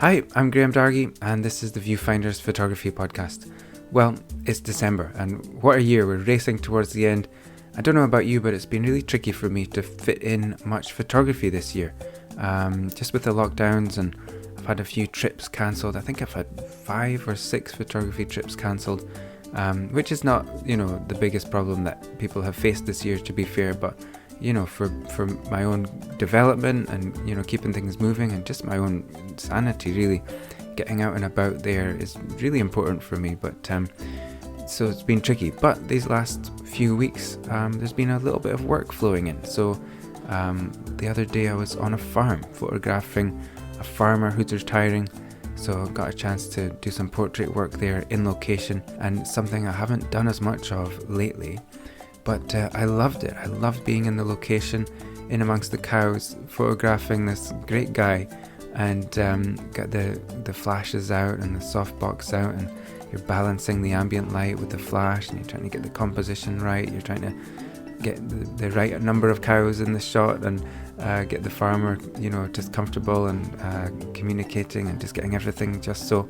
Hi, I'm Graham Dargy, and this is the Viewfinders Photography Podcast. Well, it's December, and what a year, we're racing towards the end. I don't know about you, but it's been really tricky for me to fit in much photography this year. Just with the lockdowns, and I've had a few trips cancelled. I think I've had 5 or 6 photography trips cancelled, which is not, the biggest problem that people have faced this year, to be fair, but for my own development and, keeping things moving and just my own sanity, really, getting out and about there is really important for me. But so it's been tricky. But these last few weeks, there's been a little bit of work flowing in. So the other day I was on a farm photographing a farmer who's retiring. So I got a chance to do some portrait work there in location, and something I haven't done as much of lately. But I loved it. I loved being in the location, in amongst the cows, photographing this great guy, and got the flashes out and the softbox out, and you're balancing the ambient light with the flash, and you're trying to get the composition right. You're trying to get the right number of cows in the shot, and get the farmer, just comfortable and communicating and just getting everything just so.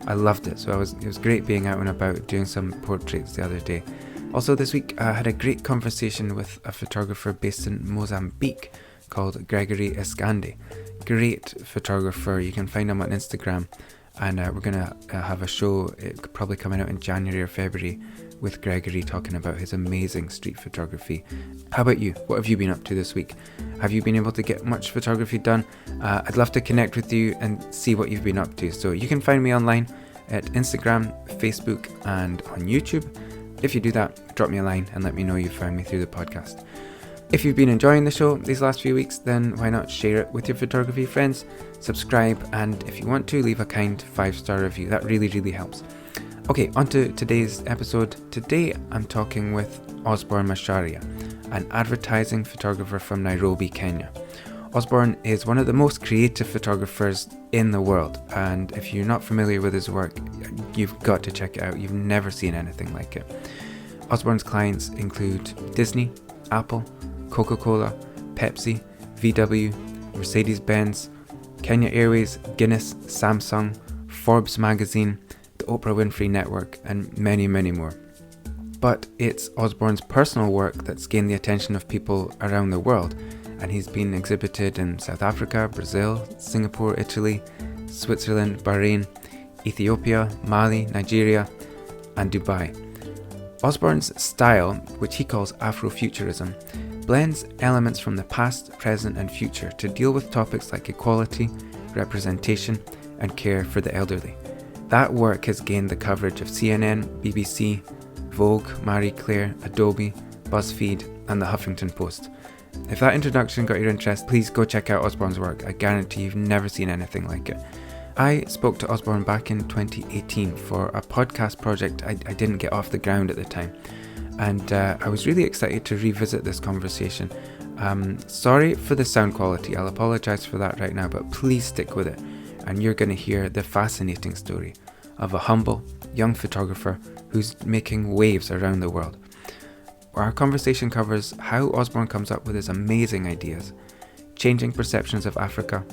I loved it. So it was great being out and about doing some portraits the other day. Also this week I had a great conversation with a photographer based in Mozambique called Gregory Escande. Great photographer, you can find him on Instagram, and we're going to have a show, probably coming out in January or February, with Gregory talking about his amazing street photography. How about you? What have you been up to this week? Have you been able to get much photography done? I'd love to connect with you and see what you've been up to. So you can find me online at Instagram, Facebook and on YouTube. If you do that, drop me a line and let me know you found me through the podcast. If you've been enjoying the show these last few weeks, then why not share it with your photography friends, subscribe, and if you want to, leave a kind 5-star review. That really, really helps. Okay, on to today's episode. Today I'm talking with Osborne Macharia, an advertising photographer from Nairobi, Kenya. Osborne is one of the most creative photographers in the world, and if you're not familiar with his work, you've got to check it out. You've never seen anything like it. Osborne's clients include Disney, Apple, Coca-Cola, Pepsi, VW, Mercedes-Benz, Kenya Airways, Guinness, Samsung, Forbes magazine, the Oprah Winfrey Network, and many, many more. But it's Osborne's personal work that's gained the attention of people around the world, and he's been exhibited in South Africa, Brazil, Singapore, Italy, Switzerland, Bahrain, Ethiopia, Mali, Nigeria, and Dubai. Osborne's style, which he calls Afrofuturism, blends elements from the past, present and future to deal with topics like equality, representation and care for the elderly. That work has gained the coverage of CNN, BBC, Vogue, Marie Claire, Adobe, BuzzFeed and the Huffington Post. If that introduction got your interest, please go check out Osborne's work. I guarantee you've never seen anything like it. I spoke to Osborne back in 2018 for a podcast project I didn't get off the ground at the time, and I was really excited to revisit this conversation. Sorry for the sound quality, I'll apologise for that right now, but please stick with it, and you're going to hear the fascinating story of a humble, young photographer who's making waves around the world. Our conversation covers how Osborne comes up with his amazing ideas, changing perceptions of Africa,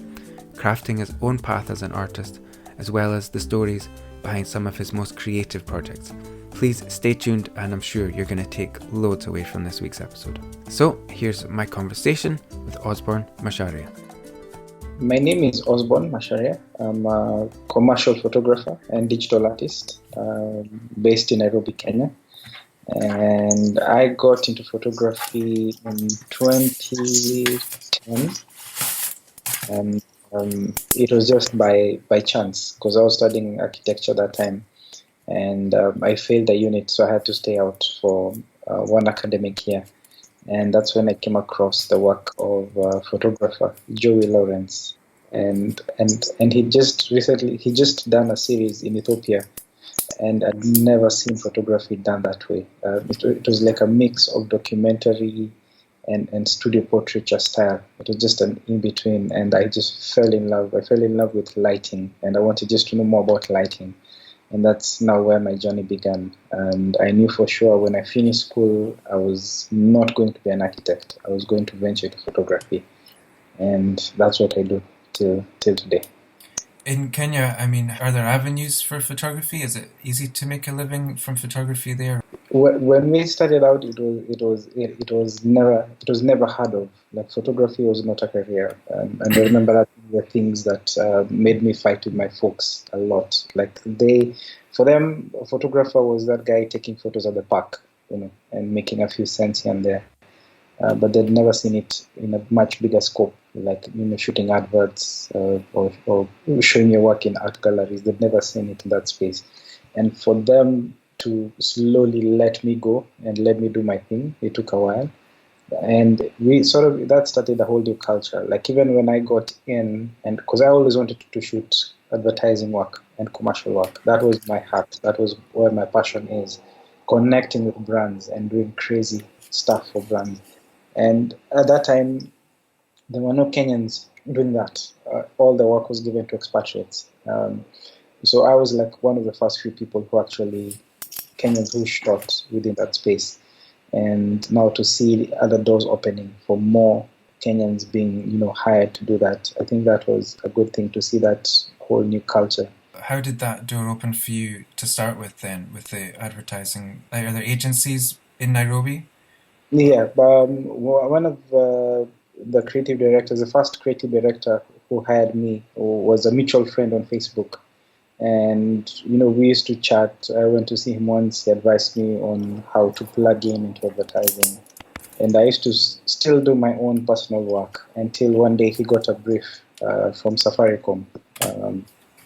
crafting his own path as an artist, as well as the stories behind some of his most creative projects. Please stay tuned, and I'm sure you're going to take loads away from this week's episode. So here's my conversation with Osborne Macharia. My name is Osborne Macharia. I'm a commercial photographer and digital artist based in Nairobi, Kenya. And I got into photography in 2010. And it was just by chance, because I was studying architecture that time. And I failed the unit, so I had to stay out for one academic year. And that's when I came across the work of photographer Joey Lawrence. And he just done a series in Ethiopia. And I'd never seen photography done that way. It was like a mix of documentary and studio portraiture style. It was just an in-between, and I just fell in love. I fell in love with lighting, and I wanted just to know more about lighting. And that's now where my journey began. And I knew for sure when I finished school, I was not going to be an architect. I was going to venture into photography. And that's what I do till today. In Kenya, I mean, are there avenues for photography? Is it easy to make a living from photography there? When we started out, it was never heard of. Like photography was not a career, and I remember that the things that made me fight with my folks a lot. Like for them, a photographer was that guy taking photos at the park, and making a few cents here and there. But they'd never seen it in a much bigger scope, like shooting adverts or showing your work in art galleries. They'd never seen it in that space, and for them to slowly let me go and let me do my thing, it took a while, and we sort of that started a whole new culture. Like even when I got in, and because I always wanted to shoot advertising work and commercial work, that was my heart. That was where my passion is, connecting with brands and doing crazy stuff for brands. And at that time, there were no Kenyans doing that. All the work was given to expatriates. So I was like one of the first few people who actually Kenyans who shot within that space. And now to see other doors opening for more Kenyans being, hired to do that, I think that was a good thing to see that whole new culture. How did that door open for you to start with then, with the advertising? Like, are there agencies in Nairobi? Yeah, one of the creative directors, the first creative director who hired me, was a mutual friend on Facebook. And, we used to chat. I went to see him once. He advised me on how to plug in into advertising. And I used to still do my own personal work until one day he got a brief from Safaricom,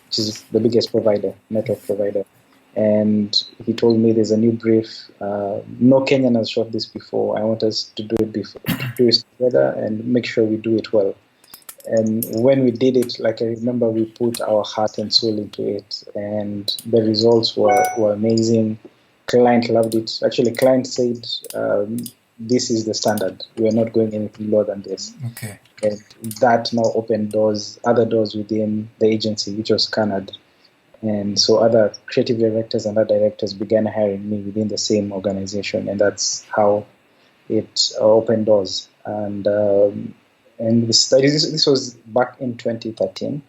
which is the biggest provider, network provider. And he told me there's a new brief. No Kenyan has shot this before. I want us to do it together and make sure we do it well. And when we did it, like I remember, we put our heart and soul into it, and the results were amazing. Client loved it. Actually, client said, "This is the standard. We are not going anything lower than this." Okay. And that now opened other doors within the agency, which was Canada. And so other creative directors and other directors began hiring me within the same organization, and that's how it opened doors. And this was back in 2013,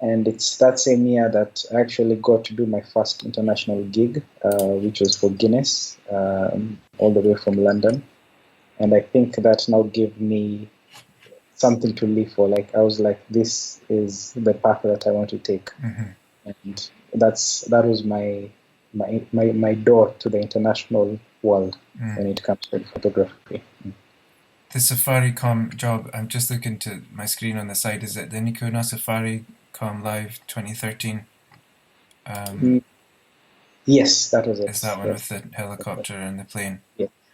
and it's that same year that I actually got to do my first international gig, which was for Guinness, all the way from London. And I think that now gave me something to live for. Like I was like, this is the path that I want to take. Mm-hmm. And that was my door to the international world when it comes to photography. The Safaricom job, I'm just looking to my screen on the side, is it the Nikona Safaricom Live 2013? Yes, that was it. Is that one with the helicopter and the plane?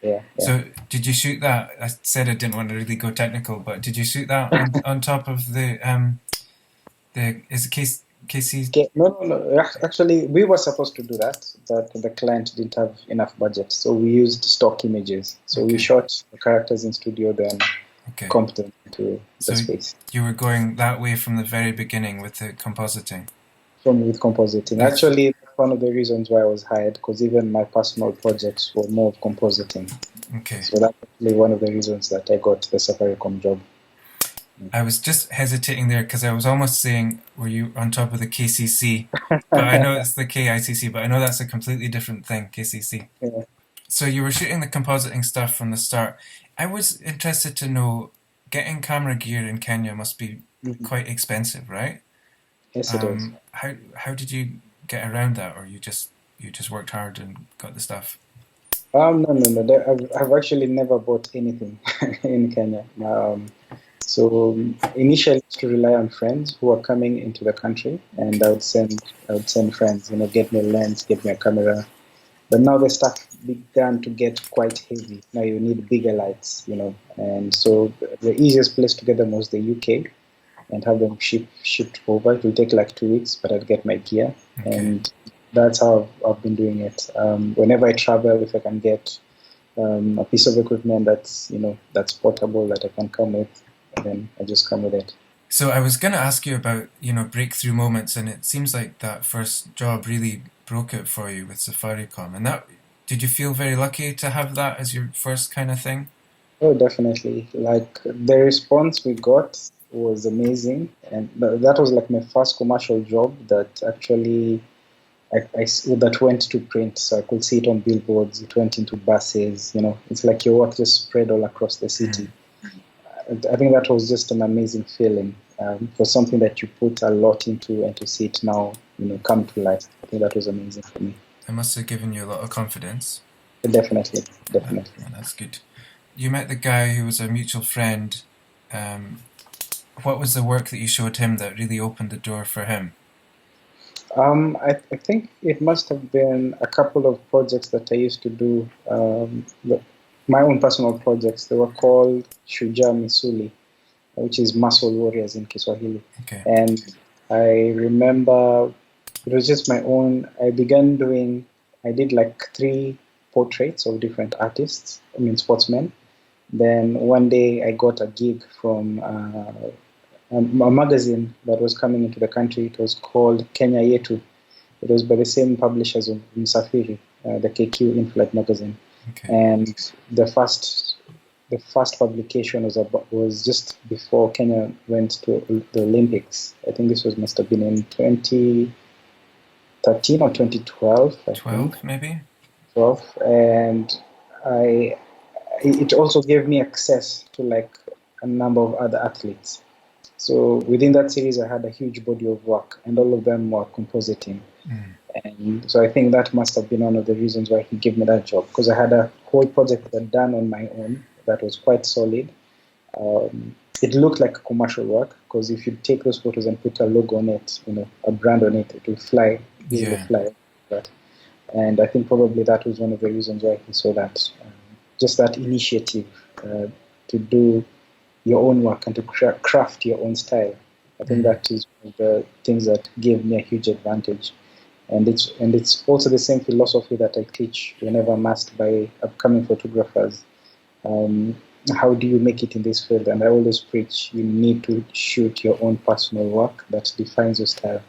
Yeah. So did you shoot that? I said I didn't want to really go technical, but did you shoot that on top of the is it KC? No. Actually, we were supposed to do that, but the client didn't have enough budget, so we used stock images. So we shot the characters in studio, then comped them to the space. You were going that way from the very beginning with the compositing? With compositing. Actually, that's one of the reasons why I was hired, because even my personal projects were more of compositing. Okay. So that's actually one of the reasons that I got the Safaricom job. I was just hesitating there because I was almost saying, were you on top of the KCC? But I know it's the KICC, but I know that's a completely different thing, KCC. Yeah. So you were shooting the compositing stuff from the start. I was interested to know, getting camera gear in Kenya must be quite expensive, right? Yes, it is. How did you get around that, or you just worked hard and got the stuff? No. I've actually never bought anything in Kenya. So initially, to rely on friends who are coming into the country, and I would send friends, get me a lens, get me a camera. But now the stuff began to get quite heavy. Now you need bigger lights, and so the easiest place to get them was the UK, and have them shipped over. It will take like 2 weeks, but I'd get my gear, and that's how I've been doing it. Whenever I travel, if I can get a piece of equipment that's portable that I can come with, then I just come with it. So I was going to ask you about, breakthrough moments, and it seems like that first job really broke it for you with Safaricom. And did you feel very lucky to have that as your first kind of thing? Oh, definitely. Like the response we got was amazing, and that was like my first commercial job that actually that went to print, so I could see it on billboards. It went into buses. It's like your work just spread all across the city. I think that was just an amazing feeling for something that you put a lot into, and to see it now, come to life. I think that was amazing for me. It must have given you a lot of confidence. Definitely. Yeah, that's good. You met the guy who was a mutual friend. What was the work that you showed him that really opened the door for him? I think it must have been a couple of projects that I used to do. My own personal projects. They were called Shujaa Misuli, which is Muscle Warriors in Kiswahili. Okay. And I remember it was just my own. I did like 3 portraits of different artists, sportsmen. Then one day I got a gig from a magazine that was coming into the country. It was called Kenya Yetu. It was by the same publishers of Msafiri, the KQ in-flight magazine. Okay. And the first publication was just before Kenya went to the Olympics. I think this must have been in 2013 or 2012. 12, maybe? 12. And it also gave me access to like a number of other athletes. So within that series, I had a huge body of work, and all of them were compositing. And so I think that must have been one of the reasons why he gave me that job, because I had a whole project that I'd done on my own that was quite solid. It looked like commercial work, because if you take those photos and put a logo on it, a brand on it, it will fly, easily fly. And I think probably that was one of the reasons why he saw that. Just that initiative to do your own work and to craft your own style. I think that is one of the things that gave me a huge advantage. And it's also the same philosophy that I teach whenever I'm asked by upcoming photographers, how do you make it in this field? And I always preach, you need to shoot your own personal work that defines your style.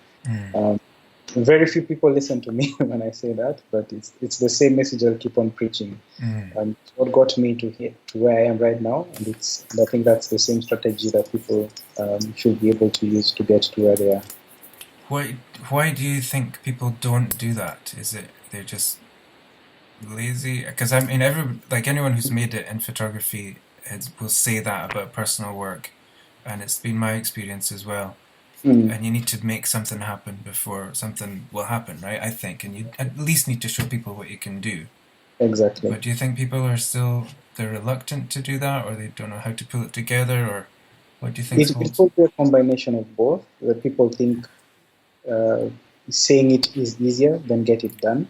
Very few people listen to me when I say that, but it's the same message I'll keep on preaching. It's what got me to where I am right now, and I think that's the same strategy that people should be able to use to get to where they are. Why do you think people don't do that? Is it they're just lazy? Because I mean, anyone who's made it in photography will say that about personal work, and it's been my experience as well. And you need to make something happen before something will happen, right? I think, and you at least need to show people what you can do. Exactly. But do you think people are they're reluctant to do that, or they don't know how to pull it together, or what do you think? It could be a combination of both. That people think saying it is easier than getting it done.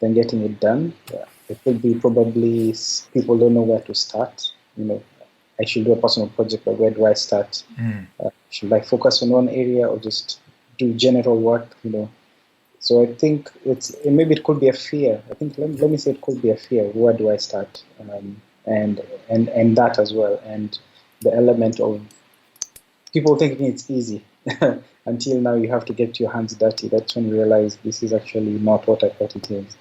It could be probably people don't know where to start. I should do a personal project, but where do I start? Should I focus on one area or just do general work? So I think maybe it could be a fear. I think let me say it could be a fear. Where do I start? And that as well, and the element of people thinking it's easy until now you have to get your hands dirty. That's when you realize this is actually not what I thought it is.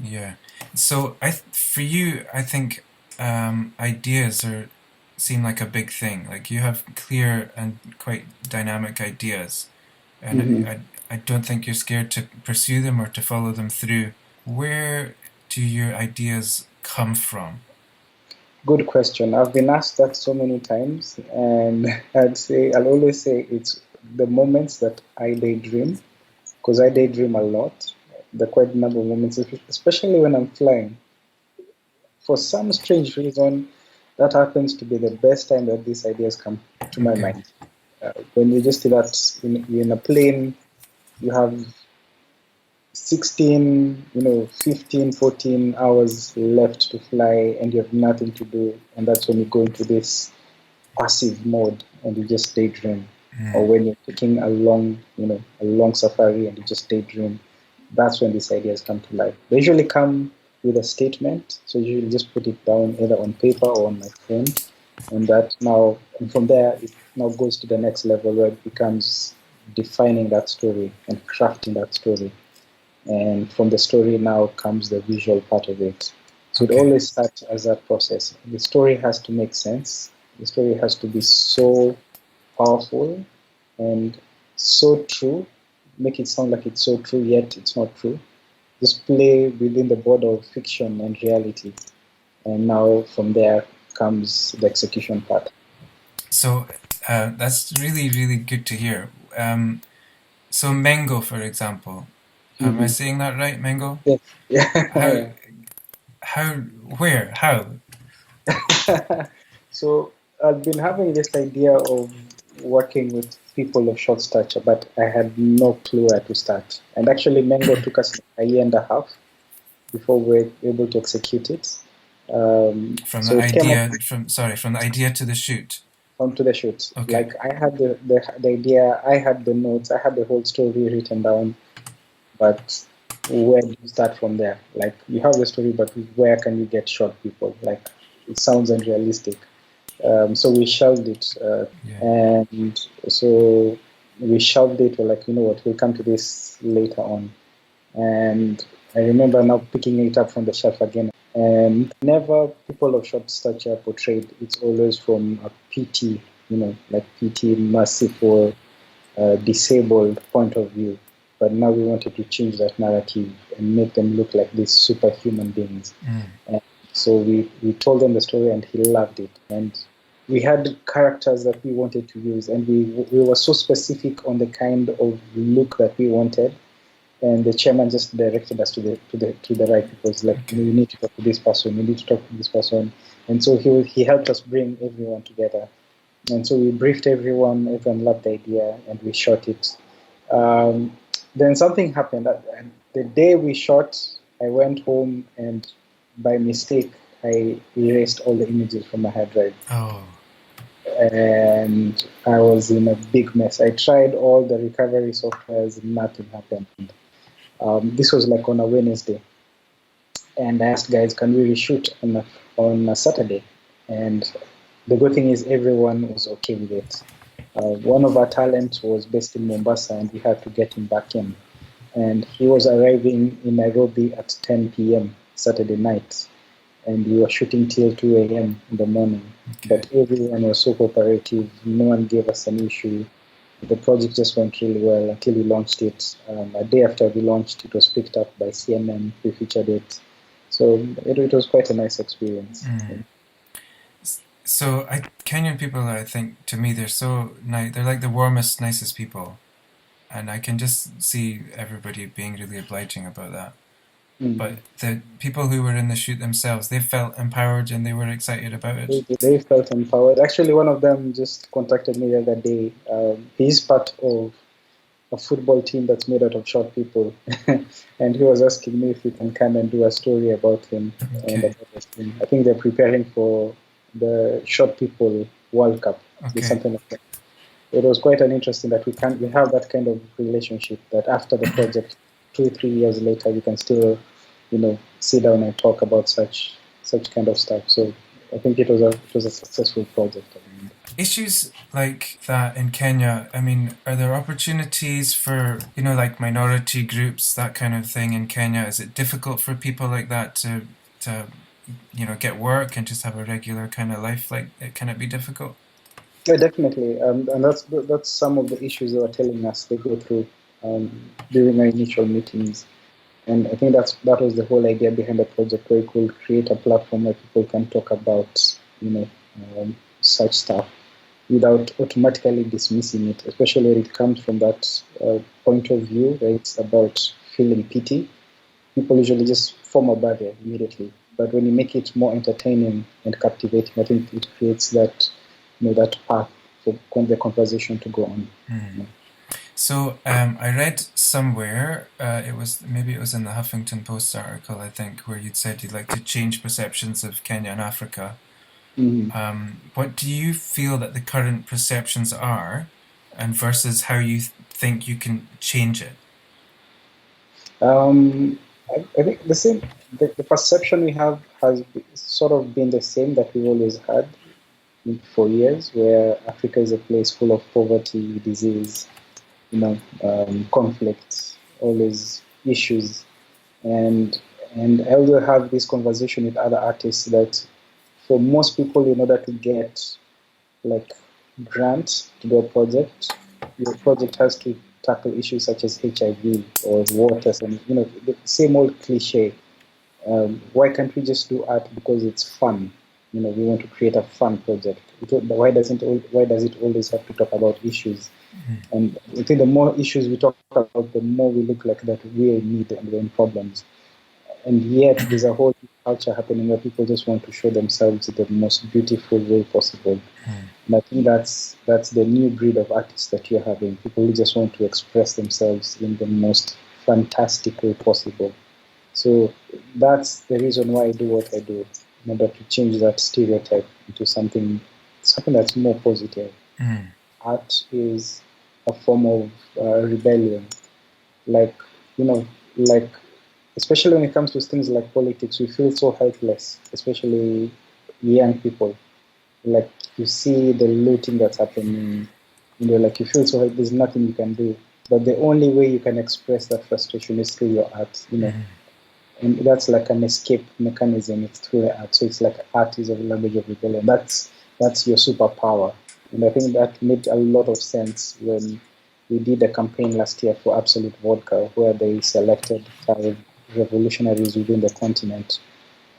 Yeah. So for you, I think ideas seem like a big thing. Like you have clear and quite dynamic ideas, and I don't think you're scared to pursue them or to follow them through. Where do your ideas come from? Good question. I've been asked that so many times, and I'll always say it's the moments that I daydream, because I daydream a lot. The quite number of moments, especially when I'm flying. For some strange reason, that happens to be the best time that these ideas come to my mind. When you just see that you're in a plane, you have 16, 15, 14 hours left to fly, and you have nothing to do, and that's when you go into this passive mode and you just daydream. Or when you're taking a long safari and you just daydream, that's when these ideas come to life. They usually come with a statement, so you usually just put it down either on paper or on my phone, and from there it now goes to the next level where it becomes defining that story and crafting that story. And from the story now comes the visual part of it. So it always starts as that process. The story has to make sense. The story has to be so powerful and so true, make it sound like it's so true, yet it's not true. Just play within the border of fiction and reality. And now from there comes the execution part. So that's really, really good to hear. So Mengo, for example, am I saying that right, Mengo? Yes. How, Yeah. how, where, how? So I've been having this idea of working with people of short stature, but I had no clue where to start. And actually, Mango took us a year and a half before we were able to execute it. From the So it came up idea, from the idea to the shoot. onto the shoot. Okay. Like I had the idea, I had the notes, I had the whole story written down, but where do you start from there? Like you have the story, but where can you get short people? Like it sounds unrealistic. So we shelved it, and so we shelved it. We're like, you know what, we'll come to this later on. And I remember now picking it up from the shelf again. And never people of short stature portrayed. It's always from a PT, like PT, merciful, disabled point of view. But now we wanted to change that narrative and make them look like these superhuman beings. And so we told them the story, and he loved it. And we had characters that we wanted to use, and we were so specific on the kind of look that we wanted. And the chairman just directed us to the right people. It's like, you need to talk to this person, you need to talk to this person. And so he helped us bring everyone together. And so we briefed everyone loved the idea, and we shot it. Then something happened. The day we shot, I went home, and by mistake, I erased all the images from my hard drive. Oh. And I was in a big mess. I tried all the recovery softwares, nothing happened. This was like on a Wednesday. And I asked guys, can we reshoot on a Saturday? And the good thing is everyone was okay with it. One of our talents was based in Mombasa, and we had to get him back in. And he was arriving in Nairobi at 10 p.m. Saturday night. And we were shooting till 2 a.m. in the morning. Okay. But everyone was so cooperative. No one gave us an issue. The project just went really well until we launched it. A day after we launched, it was picked up by CNN. We featured it. So it was quite a nice experience. So Kenyan people, I think, to me, they're so nice. They're like the warmest, nicest people. And I can just see everybody being really obliging about that. But the people who were in the shoot themselves, they felt empowered and they were excited about it. They felt empowered. Actually, one of them just contacted me the other day. He's part of a football team that's made out of short people. And he was asking me if we can come and do a story about him. Okay. And about his team. I think they're preparing for the Short People World Cup. Okay. Something like that. It was quite an interesting that we have that kind of relationship, that after the project, 2-3 years later, we can still, sit down and talk about such kind of stuff. So I think it was a successful project. Issues like that in Kenya, I mean, are there opportunities for, like minority groups, that kind of thing in Kenya? Is it difficult for people like that to get work and just have a regular kind of life? Like, can it be difficult? Yeah, definitely. And that's some of the issues they were telling us they go through during our initial meetings. And I think that was the whole idea behind the project, where we could create a platform where people can talk about, such stuff without automatically dismissing it, especially when it comes from that point of view where it's about feeling pity. People usually just form a barrier immediately. But when you make it more entertaining and captivating, I think it creates that, that path for the conversation to go on. So I read somewhere, it was in the Huffington Post article, I think, where you'd said you'd like to change perceptions of Kenya and Africa. What do you feel that the current perceptions are, and versus how you think you can change it? I think the same. The perception we have has sort of been the same that we've always had for years, where Africa is a place full of poverty, disease, conflict, all these issues. And I also have this conversation with other artists that for most people, in order to get like grant to do a project, your project has to tackle issues such as HIV or waters, and the same old cliche. Why can't we just do art because it's fun? We want to create a fun project. Why does it always have to talk about issues? And I think the more issues we talk about, the more we look like that we're in need and we're in problems. And yet there's a whole culture happening where people just want to show themselves in the most beautiful way possible. And I think that's the new breed of artists that you're having. People who just want to express themselves in the most fantastic way possible. So that's the reason why I do what I do, in order to change that stereotype into something that's more positive. Art is a form of rebellion. Like, especially when it comes to things like politics, we feel so helpless, especially young people. Like, you see the looting that's happening, like you feel so helpless, there's nothing you can do. But the only way you can express that frustration is through your art, And that's like an escape mechanism. It's through the art. So it's like art is a language of rebellion. That's your superpower. And I think that made a lot of sense when we did a campaign last year for Absolute Vodka, where they selected 5 revolutionaries within the continent.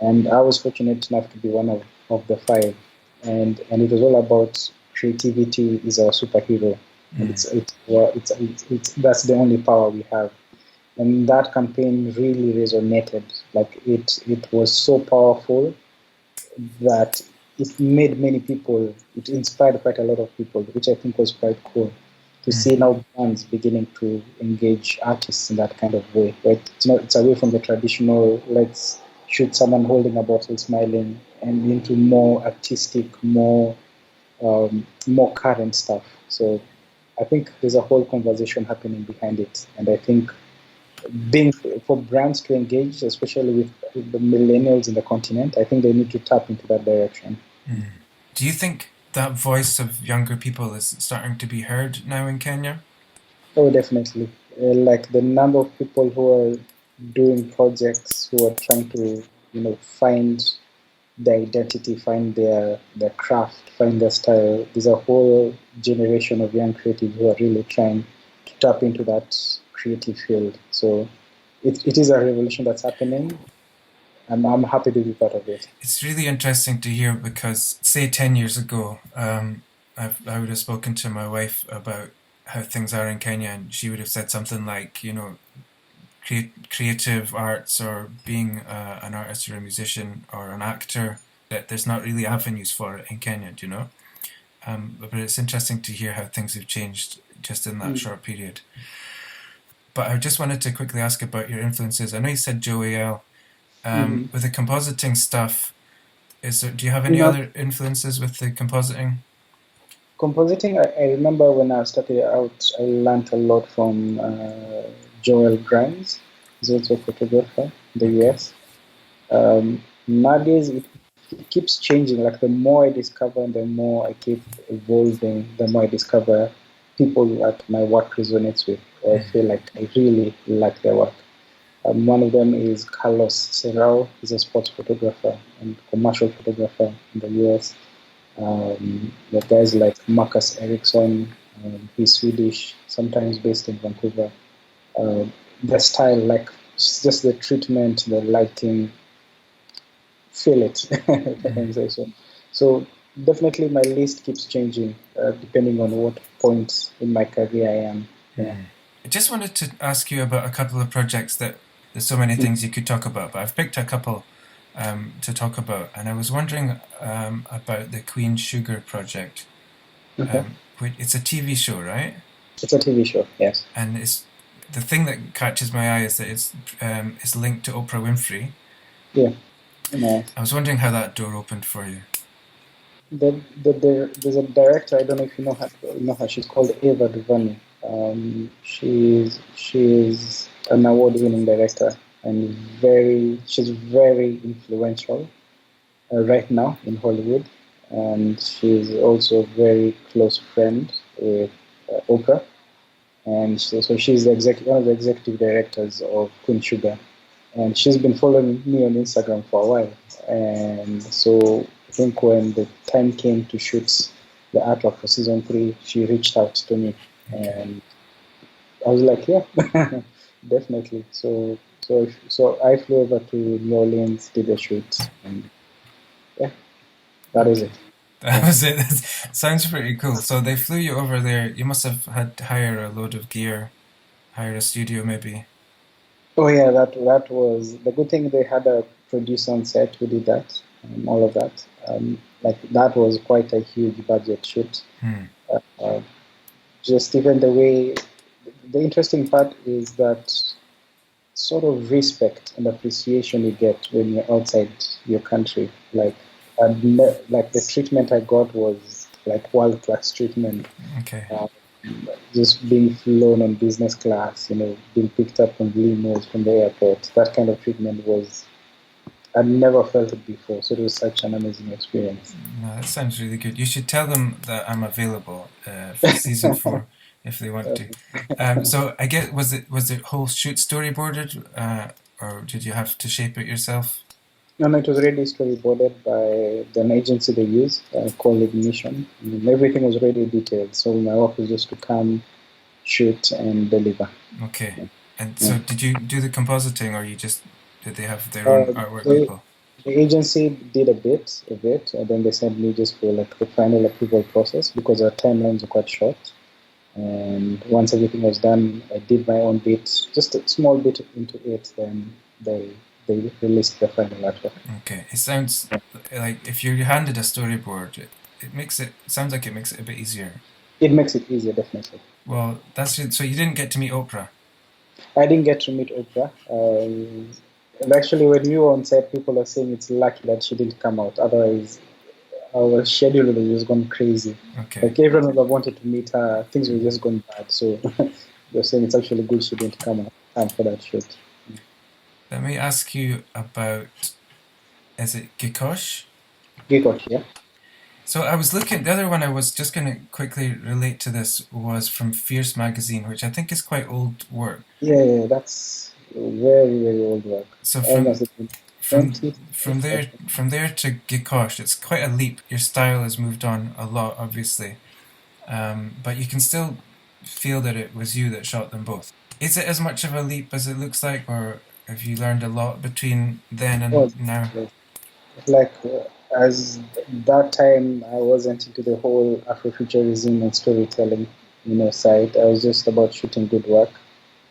And I was fortunate enough to be one of the 5. And it was all about creativity is our superhero. And that's the only power we have. And that campaign really resonated. Like it was so powerful that it made many people, it inspired quite a lot of people, which I think was quite cool to see now brands beginning to engage artists in that kind of way. Right? It's away from the traditional, let's shoot someone holding a bottle smiling, and into more artistic, more current stuff. So I think there's a whole conversation happening behind it. And I think for brands to engage, especially with the millennials in the continent, I think they need to tap into that direction. Do you think that voice of younger people is starting to be heard now in Kenya? Oh, definitely. Like the number of people who are doing projects, who are trying to, find their identity, find their craft, find their style. There's a whole generation of young creatives who are really trying to tap into that creative field. So it is a revolution that's happening. I'm happy to be part of it. It's really interesting to hear because, say, 10 years ago, I would have spoken to my wife about how things are in Kenya, and she would have said something like, creative arts or being an artist or a musician or an actor, that there's not really avenues for it in Kenya, do you know? But it's interesting to hear how things have changed just in that short period. But I just wanted to quickly ask about your influences. I know you said Joey Elle. With the compositing stuff, do you have any other influences with the compositing? Compositing, I remember when I started out, I learned a lot from Joel Grimes. He's also a photographer in the US. Nowadays, it keeps changing. Like the more I discover, the more I keep evolving, the more I discover people that my work resonates with, or I feel like I really like their work. One of them is Carlos Serrao. He's a sports photographer and commercial photographer in the US. The guys like Marcus Ericsson, he's Swedish, sometimes based in Vancouver. The style, like just the treatment, the lighting, feel it, if I can say so. So definitely my list keeps changing depending on what point in my career I am. Yeah. I just wanted to ask you about a couple of projects that there's so many things you could talk about, but I've picked a couple to talk about. And I was wondering about the Queen Sugar project. Okay. It's a TV show, right? It's a TV show, yes. And the thing that catches my eye is that it's linked to Oprah Winfrey. Yeah. Nice. I was wondering how that door opened for you. There's a director, I don't know if you know her. She's called Eva DuVernay. She's an award-winning director and she's very influential right now in Hollywood, and she's also a very close friend with Oprah, and so she's one of the executive directors of Queen Sugar, and she's been following me on Instagram for a while, and so I think when the time came to shoot the artwork for season 3, she reached out to me, and I was like, yeah, definitely. So I flew over to New Orleans, did a shoot, and yeah, that was it. That was it. Sounds pretty cool. So they flew you over there. You must have had to hire a load of gear, hire a studio maybe. Oh yeah, that was the good thing. They had a producer on set who did that, all of that. Like that was quite a huge budget shoot. Just even the way, the interesting part is that sort of respect and appreciation you get when you're outside your country. Like the treatment I got was like world class treatment. Okay. Just being flown on business class, being picked up on limos from the airport. That kind of treatment was, I'd never felt it before. So it was such an amazing experience. No, that sounds really good. You should tell them that I'm available for season 4 if they want to. So I guess was it whole shoot storyboarded, or did you have to shape it yourself? No, it was already storyboarded by an agency they use called Ignition. Everything was already detailed, so my work was just to come, shoot, and deliver. Okay. And so did you do the compositing, or did they have their own artwork people? The agency did a bit of it, and then they sent me just for like the final approval process because our timelines were quite short. And once everything was done, I did my own bit, just a small bit into it. Then they released the final artwork. Okay, it sounds like if you're handed a storyboard, it sounds like it makes it a bit easier. It makes it easier, definitely. Well, that's it. So you didn't get to meet Oprah? I didn't get to meet Oprah. And actually, when we were on set, people are saying it's lucky that she didn't come out. Otherwise, our schedule was just gone crazy. Okay. Like everyone would have wanted to meet her. Things were just gone bad. So they're saying it's actually good she didn't come out for that shoot. Let me ask you about, is it Gikosh? Gikosh, yeah. So I was looking, the other one I was just going to quickly relate to this was from Fierce magazine, which I think is quite old work. Yeah, that's very, very old work. So from there to Gikosh, it's quite a leap. Your style has moved on a lot, obviously. But you can still feel that it was you that shot them both. Is it as much of a leap as it looks like, or have you learned a lot between then and now? Like, as that time, I wasn't into the whole Afrofuturism and storytelling, side. I was just about shooting good work,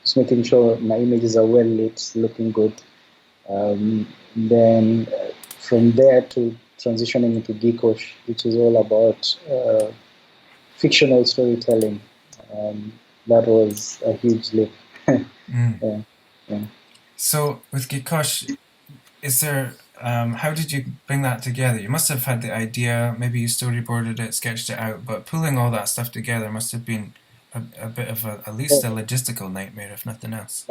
just making sure my images are well lit, looking good. Then from there to transitioning into Gikosh, which is all about fictional storytelling. That was a huge leap. Yeah. So with Gikosh, is there? How did you bring that together? You must have had the idea, maybe you storyboarded it, sketched it out, but pulling all that stuff together must have been a bit of at least a logistical nightmare, if nothing else.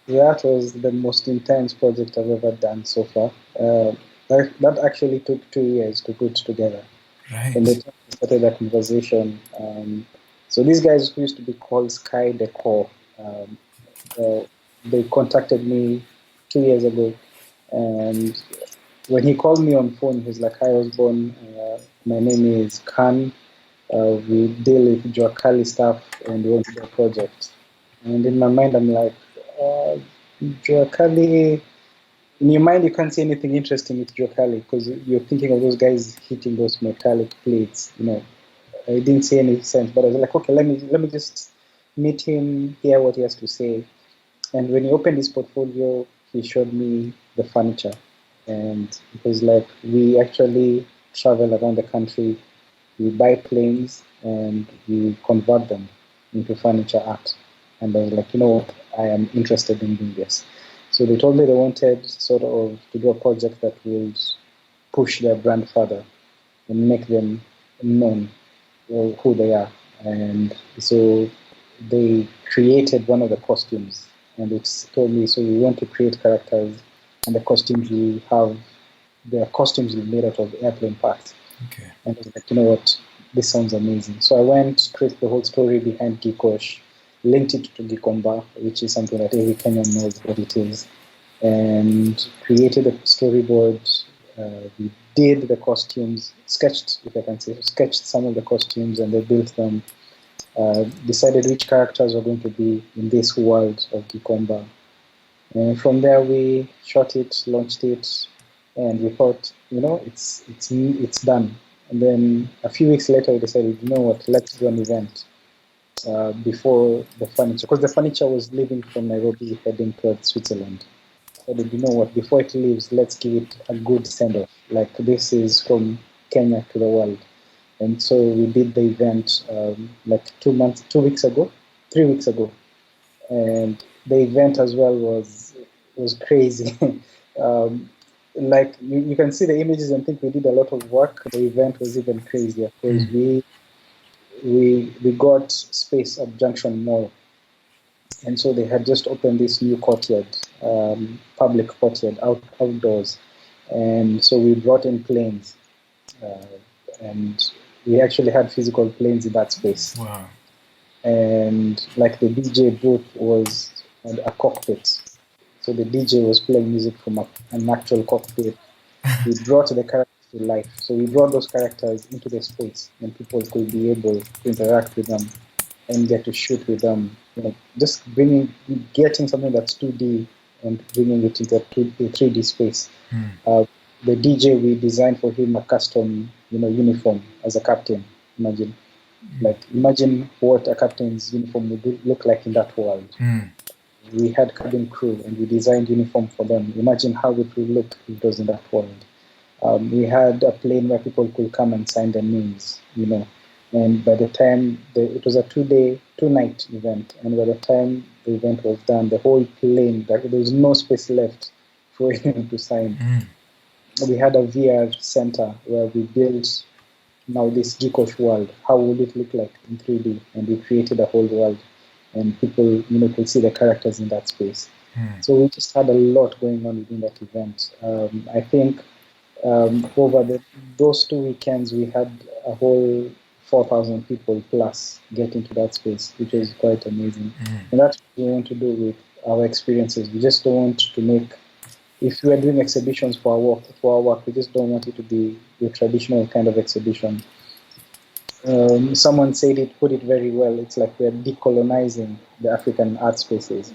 That was the most intense project I've ever done so far. That actually took 2 years to put together. Right. And they started that conversation. So these guys who used to be called Sky Decor, they contacted me 2 years ago, and when he called me on phone, he was like, "Hi Osborne, my name is Khan. We deal with Juakali stuff and we want to do a project." And in my mind, I'm like, Juakali. In your mind, you can't see anything interesting with Juakali because you're thinking of those guys hitting those metallic plates. I didn't see any sense, but I was like, okay, let me just meet him, hear what he has to say. And when he opened his portfolio, he showed me the furniture. And it was like, we actually travel around the country, we buy planes, and we convert them into furniture art. And I was like, I am interested in doing this. So they told me they wanted sort of to do a project that would push their brand further and make them known who they are. And so they created one of the costumes, and it's told me, so you want to create characters, and the costumes will have, their costumes will be made out of airplane parts. Okay. And I was like, you know what, this sounds amazing. So I went, created the whole story behind Gikosh, linked it to Gikomba, which is something that every Kenyan knows what it is, and created a storyboard, We did the costumes, sketched, if I can say, sketched some of the costumes, and they built them. Decided which characters were going to be in this world of Gikomba. And from there, we shot it, launched it, and we thought, it's done. And then a few weeks later, we decided, you know what, let's do an event before the furniture, because the furniture was leaving from Nairobi, heading towards Switzerland. So I said, you know what, before it leaves, let's give it a good send-off. Like, this is from Kenya to the world. And so we did the event like 3 weeks ago. And the event as well was crazy. Like you can see the images and think we did a lot of work. The event was even crazier because we got space at Junction Mall, and so they had just opened this new courtyard, public courtyard outdoors, and so we brought in planes, and we actually had physical planes in that space. Wow. And like the DJ booth was a cockpit. So the DJ was playing music from an actual cockpit. We brought the characters to life. So we brought those characters into the space and people could be able to interact with them and get to shoot with them. Just getting something that's 2D and bringing it into a 3D space. The DJ, we designed for him a custom, uniform as a captain. Imagine what a captain's uniform would look like in that world. We had cabin crew and we designed uniform for them. Imagine how it would look if it was in that world. We had a plane where people could come and sign their names, And by the time it was a 2-night event, and by the time the event was done, the whole plane, there was no space left for him to sign. We had a VR center where we built now this geekish world. How would it look like in 3D? And we created a whole world, and people, could see the characters in that space. So we just had a lot going on within that event. I think over those 2 weekends, we had a whole 4,000 people plus get into that space, which was quite amazing. And that's what we want to do with our experiences. We just don't want to make, if we are doing exhibitions for our work, we just don't want it to be the traditional kind of exhibition. Someone put it very well. It's like we're decolonizing the African art spaces,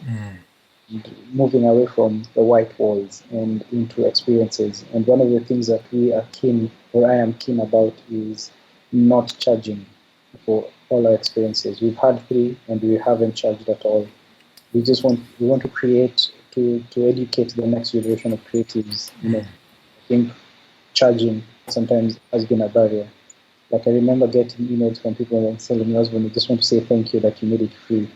moving away from the white walls and into experiences. And one of the things that I am keen about is not charging for all our experiences. We've had free and we haven't charged at all. We want to create to educate the next generation of creatives. I think charging sometimes has been a barrier. Like I remember getting emails from people and telling me, Osborne, we just want to say thank you that you made it free.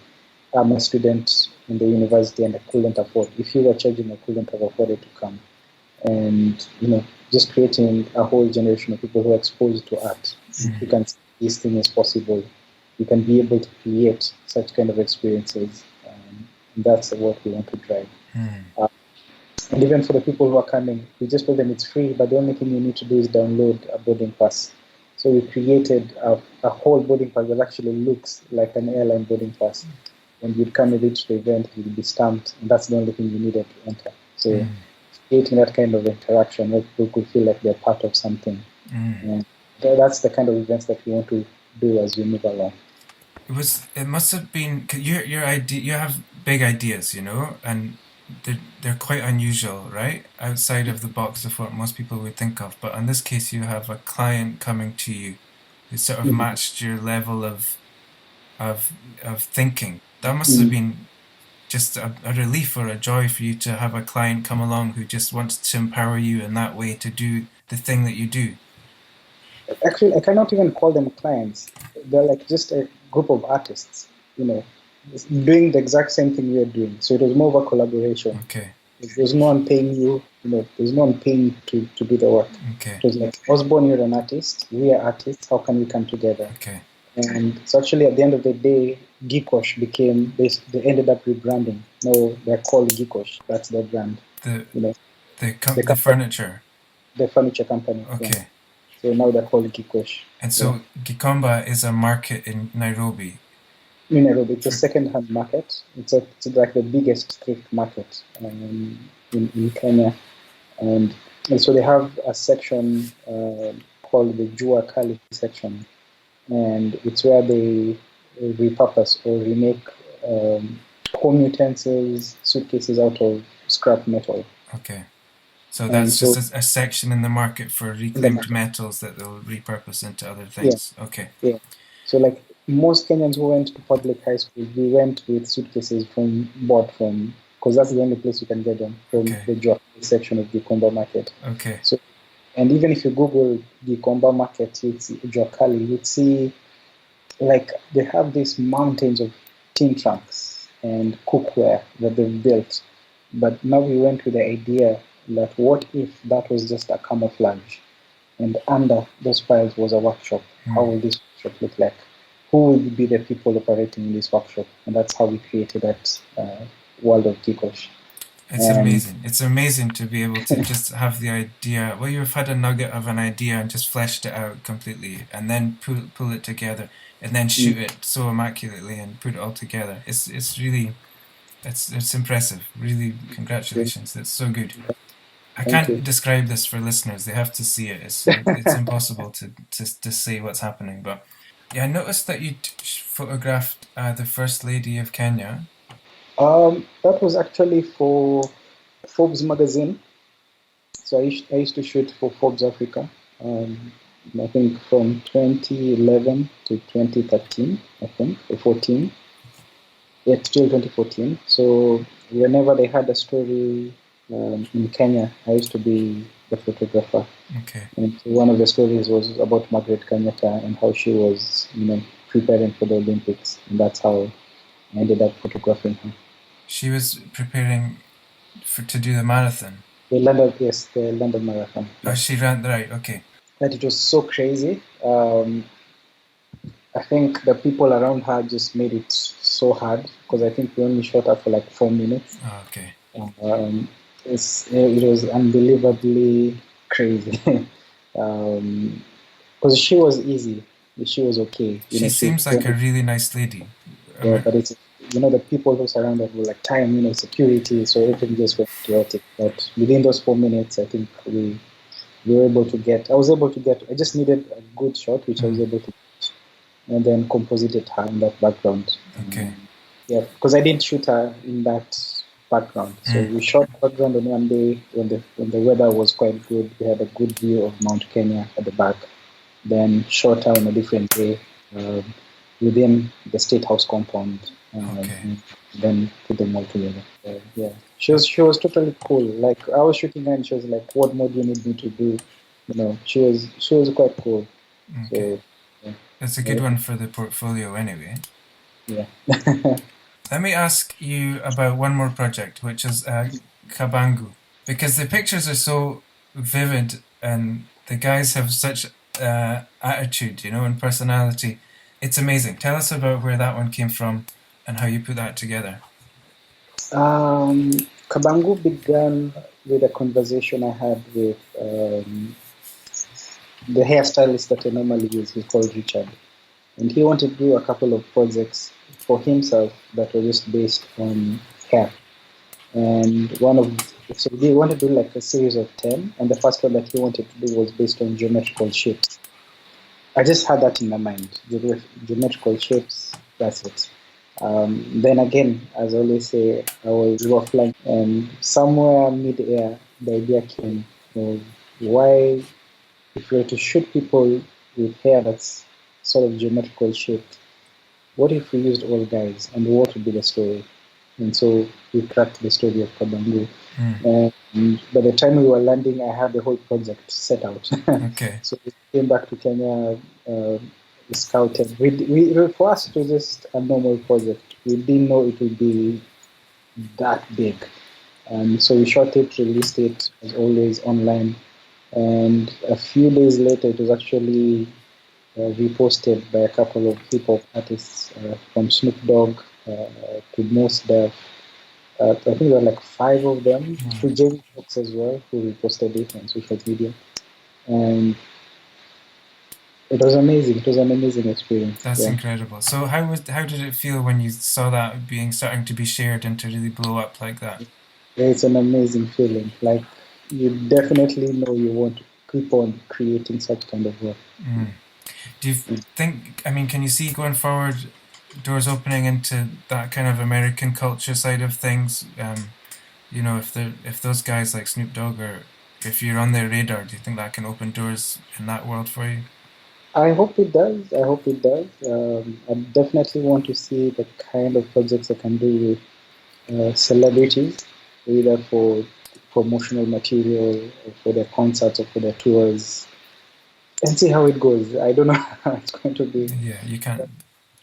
I'm a student in the university and I couldn't afford. If you were charging, I couldn't have afforded to come. And just creating a whole generation of people who are exposed to art. You can see this thing is possible. You can be able to create such kind of experiences. And that's what we want to drive. And even for the people who are coming, we just told them it's free, but the only thing you need to do is download a boarding pass. So we created a whole boarding pass that actually looks like an airline boarding pass. When you'd come and reach the event, you'd be stamped, and that's the only thing you needed to enter. So creating that kind of interaction where people could feel like they're part of something. And that's the kind of events that we want to do as we move along. It must have been your idea. You have big ideas, and they're quite unusual, right? Outside of the box of what most people would think of. But in this case, you have a client coming to you who sort of matched your level of thinking. That must have been just a relief or a joy for you to have a client come along who just wants to empower you in that way to do the thing that you do. Actually, I cannot even call them clients. They're like just a group of artists, doing the exact same thing we are doing. So it was more of a collaboration. Okay. There's no one paying you, there's no one paying to do the work. Okay. It was like, Osborne, you're an artist, we are artists, how can we come together? Okay. And so actually at the end of the day, Geekosh they ended up rebranding. No, they're called Geekosh. That's their brand. The furniture. The furniture company. Okay. Yeah. So now they're called Geekosh. And so Gikomba is a market in Nairobi. In Nairobi, it's a second-hand market. It's like the biggest thrift market in Kenya. And And so they have a section called the Jua Kali section, and it's where they repurpose or remake home utensils, suitcases out of scrap metal. Okay. So that's just a section in the market for reclaimed metals that they'll repurpose into other things. Yeah. Okay. Yeah. So like most Kenyans who went to public high school, we went with suitcases bought from, because that's the only place you can get them, from the Jua section of the Gikomba market. Okay. So, and even if you Google Gikomba market, you'd see Jua Kali, you'd see like they have these mountains of tin trunks and cookware that they've built. But now we went with the idea that what if that was just a camouflage, and under those piles was a workshop? How will this workshop look like? Who will be the people operating in this workshop? And that's how we created that world of Kikosh. It's amazing. It's amazing to be able to just have the idea. Well, you've had a nugget of an idea and just fleshed it out completely, and then pull it together, and then shoot it so immaculately and put it all together. It's really, it's impressive. Really, congratulations. That's so good. I can't describe this for listeners. They have to see it. It's impossible to say what's happening. But yeah, I noticed that you photographed the First Lady of Kenya. That was actually for Forbes magazine. So I used to shoot for Forbes Africa. I think from 2011 to 2013, I think, or 14. Yeah, till 2014. So whenever they had a story in Kenya, I used to be the photographer. Okay. And one of the stories was about Margaret Kenyatta and how she was, preparing for the Olympics, and that's how I ended up photographing her. She was preparing to do the marathon. The London Marathon. Oh, she ran right. Okay. That it was so crazy. I think the people around her just made it so hard, because I think we only shot her for like 4 minutes. Oh, okay. It was unbelievably crazy. Because she was easy. She was okay. She seems like a really nice lady. Yeah, but it's, the people who surrounded were like time, security, so everything just went chaotic. But within those 4 minutes, I think we were able to I just needed a good shot, which I was able to get, and then composited her in that background. Okay. Yeah, because I didn't shoot her in that background. So we shot the background on one day when the weather was quite good. We had a good view of Mount Kenya at the back. Then shot her on a different day within the State House compound. And then put them all together. Yeah, she was totally cool. Like I was shooting her, and she was like, "What more do you need me to do?" She was quite cool. Okay. So, that's a good one for the portfolio, anyway. Yeah. Let me ask you about one more project, which is Kabangu, because the pictures are so vivid, and the guys have such attitude, and personality. It's amazing. Tell us about where that one came from and how you put that together. Kabangu began with a conversation I had with the hairstylist that I normally use. He's called Richard, and he wanted to do a couple of projects for himself that were just based on hair. And so he wanted to do like a series of 10, and the first one that he wanted to do was based on geometrical shapes. I just had that in my mind, geometrical shapes, that's it. Then again, as I always say, I was offline, and somewhere mid-air, the idea came of why, if we were to shoot people with hair that's sort of geometrical shaped, what if we used all guys, and what would be the story? And so we cracked the story of Kabangu. And by the time we were landing, I had the whole project set out. Okay. So we came back to Kenya, scouted. For us, it was just a normal project. We didn't know it would be that big. So we shot it, released it, as always, online. And a few days later, it was actually reposted by a couple of hip-hop artists, from Snoop Dogg to Mos Def. I think there were like 5 of them, through Jamie Foxx as well, who reposted it on social media. And it was amazing. It was an amazing experience. That's incredible. So how did it feel when you saw that starting to be shared and to really blow up like that? It's an amazing feeling. Like you definitely know you want to keep on creating such kind of work. Do you think, I mean, can you see going forward doors opening into that kind of American culture side of things? If those guys like Snoop Dogg, or if you're on their radar, do you think that can open doors in that world for you? I hope it does. I hope it does. I definitely want to see the kind of projects I can do with celebrities, either for promotional material, or for their concerts, or for their tours, and see how it goes. I don't know how it's going to be. Yeah, you can't.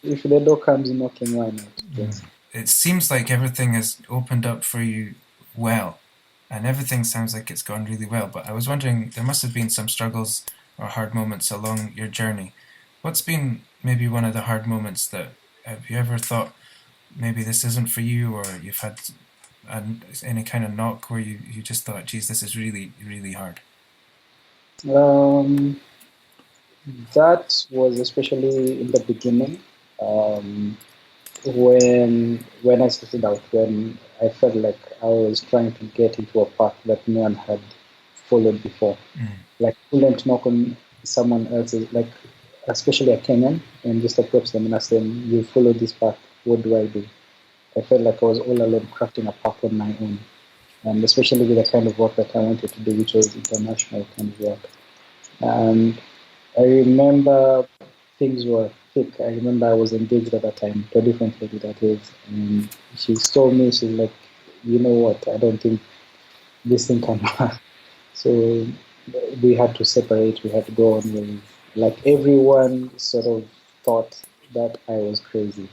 If the door comes knocking, why not? Yes. It seems like everything has opened up for you well, and everything sounds like it's gone really well. But I was wondering, there must have been some struggles or hard moments along your journey. What's been maybe one of the hard moments that have you ever thought maybe this isn't for you, or you've had any kind of knock where you just thought, geez, this is really, really hard? Um, that was especially in the beginning. Um, when I started out, when I felt like I was trying to get into a path that no one had followed before. Like couldn't knock on someone else's, like especially a Kenyan, and just approach them and ask them, "You follow this path. What do I do?" I felt like I was all alone crafting a path on my own, and especially with the kind of work that I wanted to do, which was international kind of work. And I remember things were thick. I remember I was engaged at that time to a different lady that is, and she told me, she's like, you know what, I don't think this thing can work. So we had to separate, we had to go on with, like, everyone sort of thought that I was crazy.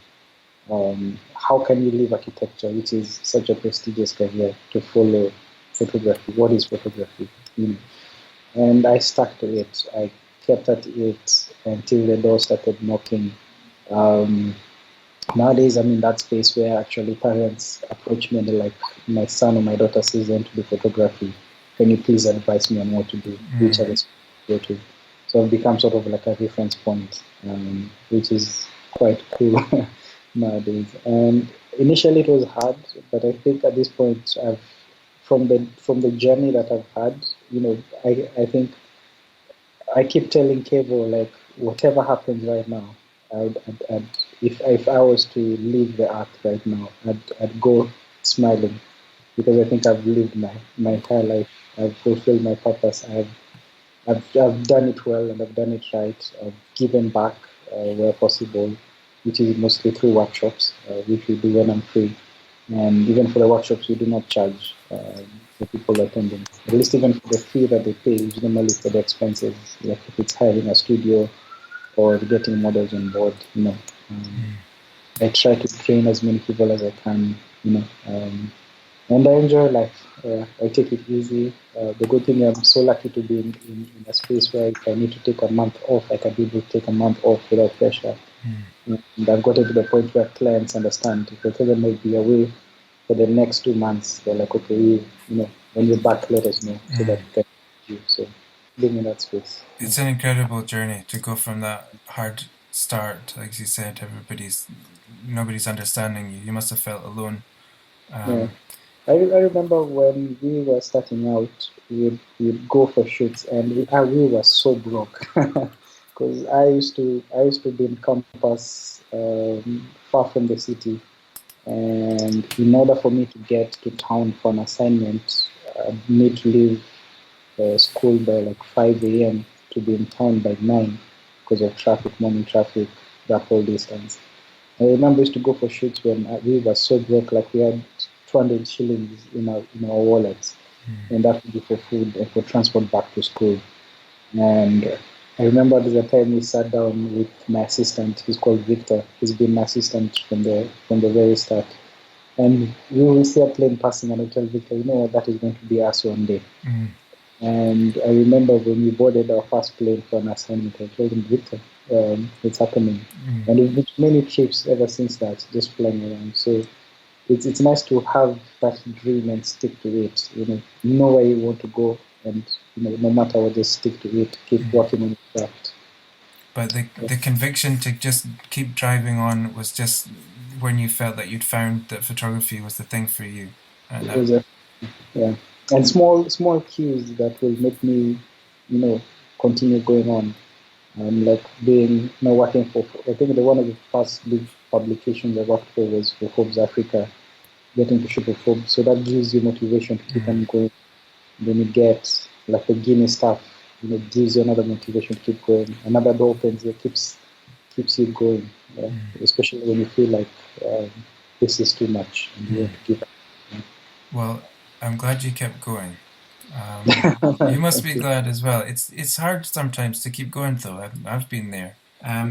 How can you leave architecture, which is such a prestigious career, to follow photography? What is photography? You know? And I stuck to it. I kept at it until the door started knocking. Um, Nowadays, I'm in that space where actually parents approach me and they're like, my son or my daughter says they want to do photography. Can you please advise me on what to do? Which are the schools to go to? So I've become sort of like a reference point, which is quite cool nowadays. And initially it was hard, but I think at this point, from the journey that I've had, I think I keep telling Kevo, like, whatever happens right now, if I was to leave the earth right now, I'd go smiling, because I think I've lived my entire life. I've fulfilled my purpose. I've done it well, and I've done it right. I've given back where possible, which is mostly through workshops, which we do when I'm free. And even for the workshops, we do not charge the people attending. At least even for the fee that they pay is normally for the expenses, like if it's hiring a studio or getting models on board. I try to train as many people as I can. And I enjoy life. I take it easy. The good thing, I'm so lucky to be in a space where if I need to take a month off, I can be able to take a month off without pressure. And I've gotten to the point where clients understand. If I tell them I'll be away for the next 2 months, they're like, okay, when you're back, let us know so that we can help you. So being in that space. It's an incredible journey to go from that hard start, like you said, nobody's understanding you. You must have felt alone. Yeah. I remember when we were starting out, we'd go for shoots, and we were so broke because I used to be in campus, far from the city, and in order for me to get to town for an assignment, I need to leave school by like 5 a.m. to be in town by 9 because of traffic, morning traffic, that whole distance. I remember I used to go for shoots when we were so broke, like we had 200 shillings in our wallets, and that would be for food and for transport back to school. And I remember there's a time we sat down with my assistant. He's called Victor. He's been my assistant from the very start. And we will see a plane passing, and I tell Victor, that is going to be us one day. And I remember when we boarded our first plane for an assignment, I told him, Victor, it's happening. And we've been many trips ever since that, just flying around. So it's nice to have that dream and stick to it. You know where you want to go, and no matter what, just stick to it. Keep working on the craft. But the conviction to just keep driving on was just when you felt that you'd found that photography was the thing for you. It was yeah. And small cues that will make me, continue going on. Like working for, I think one of the first big publications I worked for was for Forbes Africa, getting to shoot for Forbes. So that gives you motivation to keep on going. Then you get like the Guinness stuff, gives you another motivation to keep going. Another door opens, it keeps you going, especially when you feel like this is too much and you want to give up. Well, I'm glad you kept going. You must be glad as well. It's hard sometimes to keep going though. I've been there.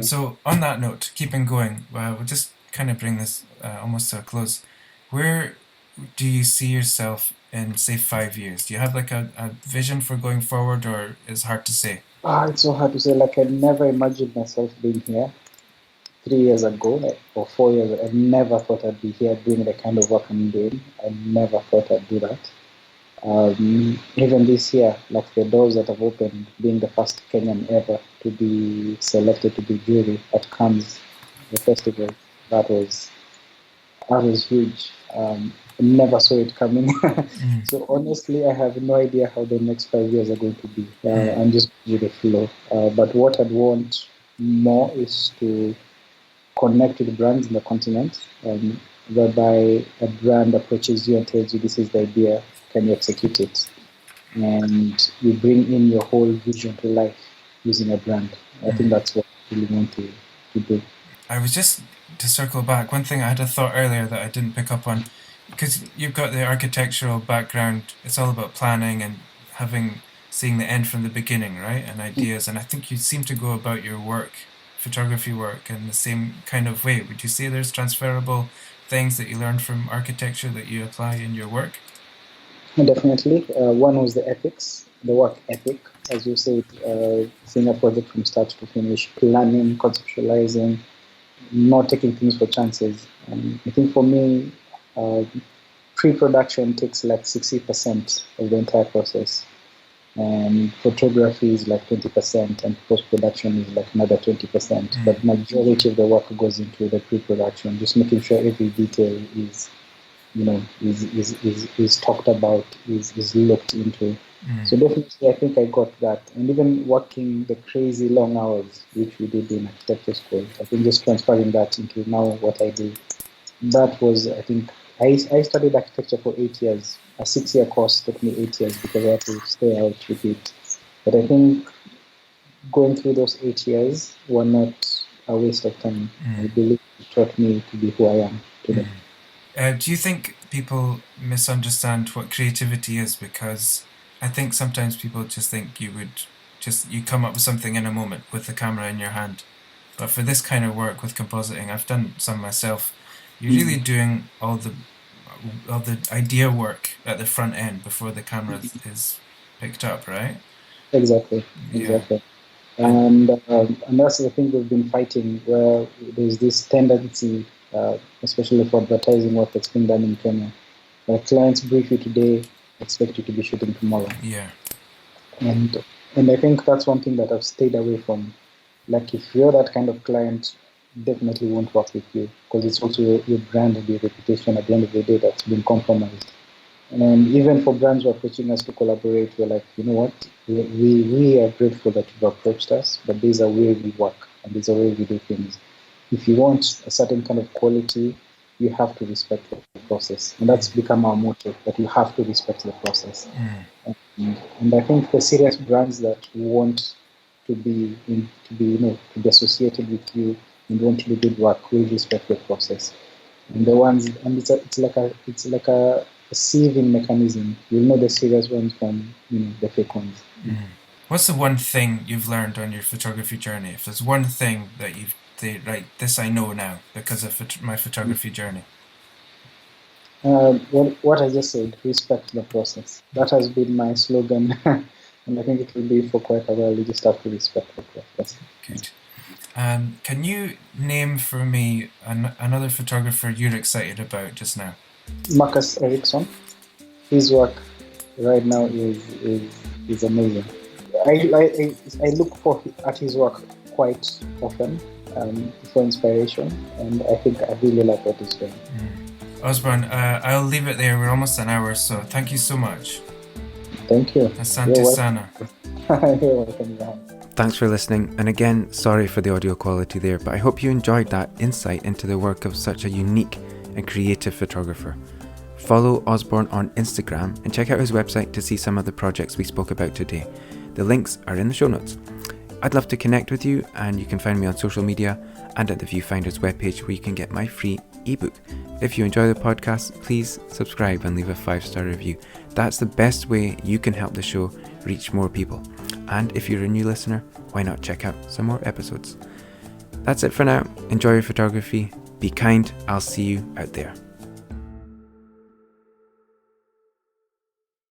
So on that note, keeping going, we'll just kind of bring this almost to a close. Where do you see yourself in, say, 5 years? Do you have like a vision for going forward, or it's hard to say? It's so hard to say. Like I never imagined myself being here 3 years ago, or 4 years ago. I never thought I'd be here doing the kind of work I'm doing. I never thought I'd do that. Even this year, like the doors that have opened, being the first Kenyan ever to be selected to be jury at Cannes, the festival, that was huge. I never saw it coming. So honestly, I have no idea how the next 5 years are going to be. I'm just with the flow. But what I'd want more is to connect with brands in the continent, whereby a brand approaches you and tells you this is the idea, can you execute it? And you bring in your whole vision to life using a brand. I think that's what I really want to do. I was just, to circle back, one thing I had a thought earlier that I didn't pick up on, because you've got the architectural background, it's all about planning and seeing the end from the beginning, right? And ideas. And I think you seem to go about your work, photography work, in the same kind of way. Would you say there's transferable things that you learned from architecture that you apply in your work? Definitely. One was the ethics, the work ethic, as you said, seeing a project from start to finish, planning, conceptualizing, not taking things for chances. I think for me, pre-production takes like 60% of the entire process. And photography is like 20%, and post-production is like another 20%. But majority of the work goes into the pre-production, just making sure every detail is talked about, is looked into. So definitely, I think I got that. And even working the crazy long hours, which we did in architecture school, I think just transferring that into now what I do. That was, I think, I studied architecture for 8 years. A 6-year course took me 8 years because I had to stay out with it. But I think going through those 8 years were not a waste of time. I believe it taught me to be who I am today. Do you think people misunderstand what creativity is? Because I think sometimes people just think you come up with something in a moment with the camera in your hand. But for this kind of work with compositing, I've done some myself. You're really doing all the idea work at the front end before the camera is picked up, right? Exactly. Yeah. And that's the thing we've been fighting, where there's this tendency, especially for advertising work that's being done in Kenya, where clients brief you today, expect you to be shooting tomorrow. Yeah. And I think that's one thing that I've stayed away from. Like if you're that kind of client, definitely won't work with you, because it's also your brand and your reputation at the end of the day that's been compromised. And even for brands who are approaching us to collaborate, we're like, you know what, we are grateful that you've approached us, but there's a way we work and there's a way we do things. If you want a certain kind of quality, you have to respect the process. And that's become our motto, that you have to respect the process. And I think the serious brands that want to be associated with you and want to do good work will respect the process. And the ones, and it's like a sieving mechanism. You'll know the serious ones from the fake ones. What's the one thing you've learned on your photography journey? If there's one thing that you've right, this I know now because of my photography journey. What I just said, respect the process. That has been my slogan, and I think it will be for quite a while. You just have to respect the process. Good. Can you name for me another photographer you're excited about just now? Marcus Ericsson. His work right now is amazing. I look at his work quite often for inspiration, and I think I really like what he's doing. Osborne, I'll leave it there. We're almost an hour, so thank you so much. Thank you. Asante sana. You're welcome, Johan. Thanks for listening, and again, sorry for the audio quality there, but I hope you enjoyed that insight into the work of such a unique and creative photographer. Follow Osborne on Instagram and check out his website to see some of the projects we spoke about today. The links are in the show notes. I'd love to connect with you, and you can find me on social media and at the Viewfinders webpage where you can get my free ebook. If you enjoy the podcast, please subscribe and leave a 5-star review. That's the best way you can help the show reach more people. And if you're a new listener, why not check out some more episodes? That's it for now. Enjoy your photography. Be kind. I'll see you out there.